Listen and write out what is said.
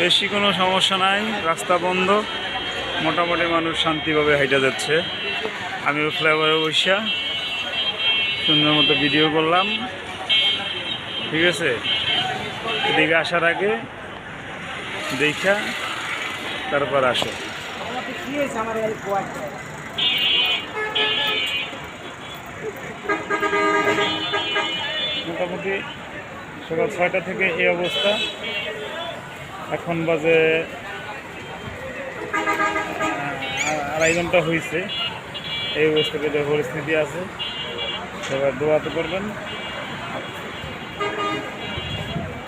বেশি কোনো সমস্যা নাই, রাস্তা বন্ধ, মোটামুটি মানুষ শান্তিভাবে হাইটা যাচ্ছে। আমিও ফ্লাইওভারে বসা সুন্দর মতো ভিডিও করলাম। ঠিক আছে, এদিকে আসার আগে দেখা তারপর আসো। মোটামুটি সকাল 6টা থেকে এই অবস্থা। এখন বাজে 2.5 ঘন্টা হয়েছে। এই অবস্থাতে যে পরিস্থিতি আছে, সবাই দোয়াতে করবেন।